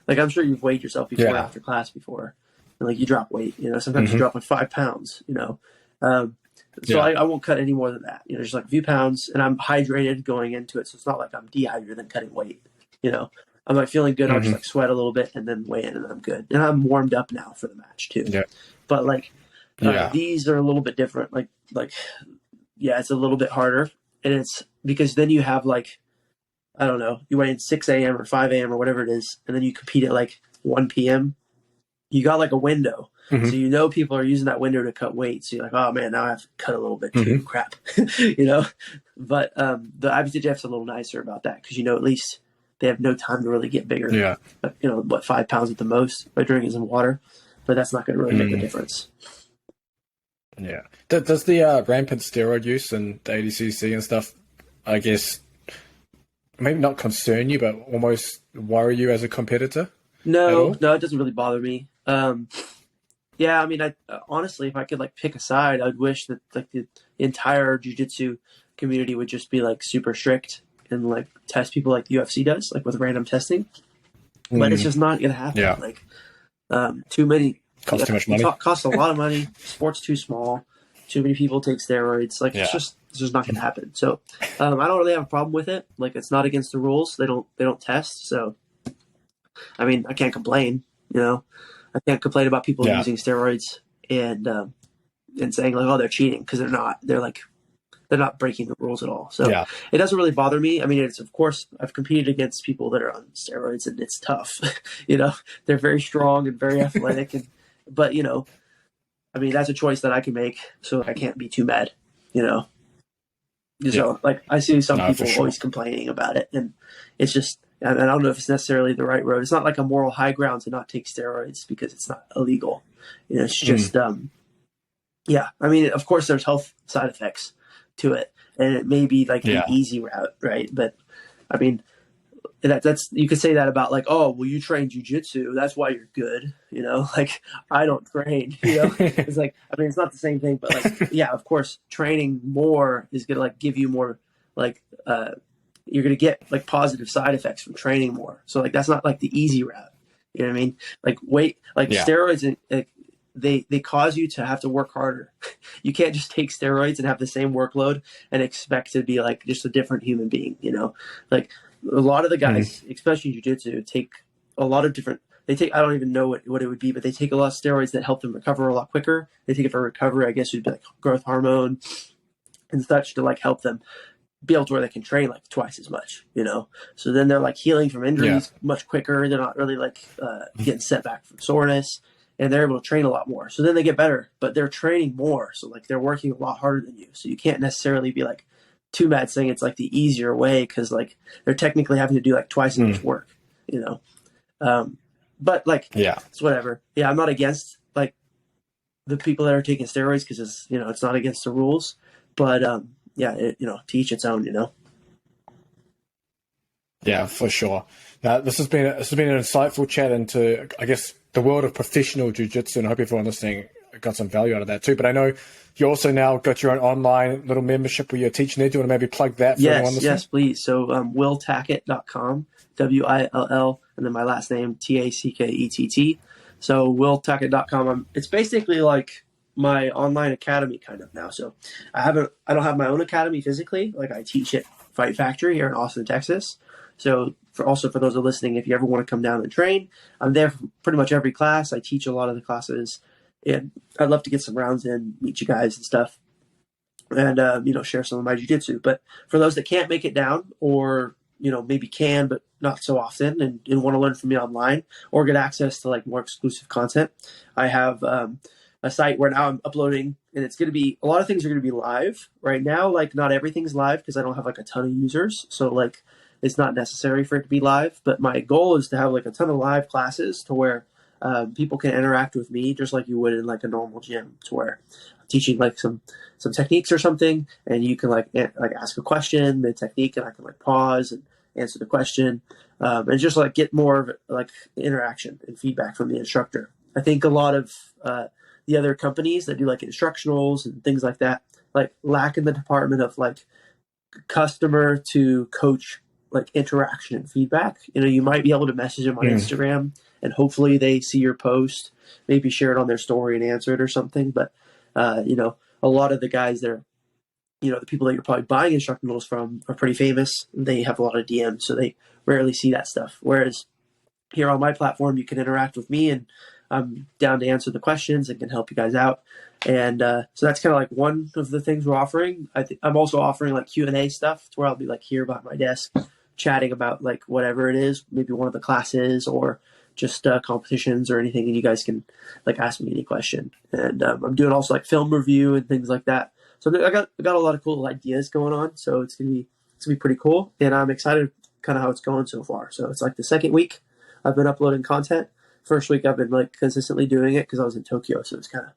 I'm sure you've weighed yourself before after class before, and you drop weight. Sometimes you drop 5 pounds. So I won't cut any more than that. Just a few pounds, and I'm hydrated going into it, so it's not like I'm dehydrated and cutting weight. I'm feeling good. I'll just sweat a little bit and then weigh in, and I'm good. And I'm warmed up now for the match too. Yeah. But these are a little bit different. It's a little bit harder, and it's because then you have I don't know, you weigh in 6 a.m. or 5 a.m. or whatever it is, and then you compete at 1 p.m. You got a window, so people are using that window to cut weight. So you're oh man, now I have to cut a little bit too. Crap, But the IBJJF's a little nicer about that, because at least they have no time to really get bigger. Yeah. 5 pounds at the most by drinking some water, but that's not going to really make a difference.
Yeah. Does the rampant steroid use and the ADCC and stuff, I guess, maybe not concern you, but almost worry you as a competitor?
No, it doesn't really bother me. I honestly, if I could pick a side, I'd wish that the entire jiu-jitsu community would just be super strict and test people like the UFC does, with random testing. But it's just not going to happen. Yeah. Too many.
Costs too much money.
Costs a lot of money. Sport's too small. Too many people take steroids. It's just not going to happen. So I don't really have a problem with it. It's not against the rules. They don't test. So I can't complain. I can't complain about people using steroids and saying they're cheating, because they're not. They're not breaking the rules at all. So it doesn't really bother me. It's, of course, I've competed against people that are on steroids, and it's tough. They're very strong and very athletic, but that's a choice that I can make, so I can't be too mad. So I see some people always complaining about it, and it's just And I don't know if it's necessarily the right road. It's not like a moral high ground to not take steroids because it's not illegal. It's just, yeah. I mean, of course, there's health side effects to it, and it may be like the easy route, right? But I mean, that's you could say that about like, oh, well, you train jiu-jitsu, that's why you're good. Like I don't train. It's like, I mean, it's not the same thing, but like, yeah, of course, training more is gonna like give you more like you're gonna get like positive side effects from training more. So like that's not like the easy route. You know what I mean? Like steroids and they cause you to have to work harder. You can't just take steroids and have the same workload and expect to be like just a different human being. Like a lot of the guys, especially in jiu-jitsu, take a lot of different. They take, I don't even know what it would be, but they take a lot of steroids that help them recover a lot quicker. They take it for recovery, I guess it would be like growth hormone and such to like help them be able to where they can train like twice as much, So then they're like healing from injuries much quicker. They're not really like getting set back from soreness, and they're able to train a lot more. So then they get better, but they're training more. So like they're working a lot harder than you. So you can't necessarily be like too mad saying it's like the easier way, because like they're technically having to do like twice as much work, but like, it's whatever. Yeah. I'm not against like the people that are taking steroids because it's not against the rules, but to each its own,
Yeah, for sure. Now, this has been an insightful chat into, I guess, the world of professional jiu-jitsu, and I hope everyone listening got some value out of that too. But I know you also now got your own online little membership where you're teaching there. Do you want to maybe plug that for everyone listening?
Yes, please. So willtackett.com, WILL, and then my last name, TACKETT. So willtackett.com. It's basically like my online academy kind of now. So I don't have my own academy physically. Like I teach at Fight Factory here in Austin, Texas. So for those who are listening, if you ever want to come down and train, I'm there for pretty much every class. I teach a lot of the classes, and I'd love to get some rounds in, meet you guys and stuff, and share some of my jiu-jitsu. But for those that can't make it down, or maybe can but not so often, and want to learn from me online or get access to like more exclusive content, I have a site where now I'm uploading, and it's going to be, a lot of things are going to be live right now. Like not everything's live because I don't have like a ton of users. So like it's not necessary for it to be live, but my goal is to have like a ton of live classes to where people can interact with me just like you would in like a normal gym, to where I'm teaching like some techniques or something, and you can like ask a question mid technique, and I can like pause and answer the question, and just like get more of like interaction and feedback from the instructor. I think a lot of the other companies that do like instructionals and things like that, like lack in the department of like customer to coach, like interaction and feedback. You might be able to message them on Instagram, and hopefully they see your post, maybe share it on their story and answer it or something. But, a lot of the guys there, the people that you're probably buying instructionals from are pretty famous. They have a lot of DMs, so they rarely see that stuff. Whereas here on my platform, you can interact with me, and I'm down to answer the questions and can help you guys out. And so that's kind of like one of the things we're offering. I'm also offering like Q&A stuff, to where I'll be like here behind my desk chatting about like whatever it is, maybe one of the classes or just competitions or anything, and you guys can like ask me any question. And I'm doing also like film review and things like that. So I got a lot of cool ideas going on. So it's gonna be pretty cool, and I'm excited kind of how it's going so far. So it's like the second week I've been uploading content. First week I've been like consistently doing it because I was in Tokyo, so it's kind of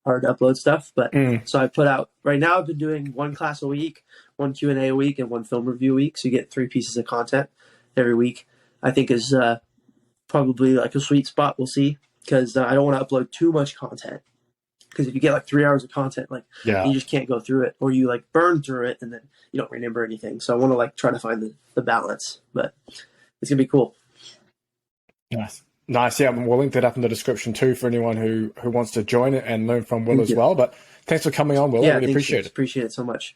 hard to upload stuff. But so I put out, right now I've been doing one class a week, one Q&A a week, and one film review a week. So you get 3 pieces of content every week. I think is probably like a sweet spot. We'll see, because I don't want to upload too much content, because if you get like 3 hours of content, like you just can't go through it, or you like burn through it and then you don't remember anything. So I want to like try to find the balance, but it's gonna be cool.
Nice. Yeah, we'll link that up in the description too for anyone who wants to join it and learn from Will as well. But thanks for coming on, Will. I really appreciate it.
Appreciate it so much.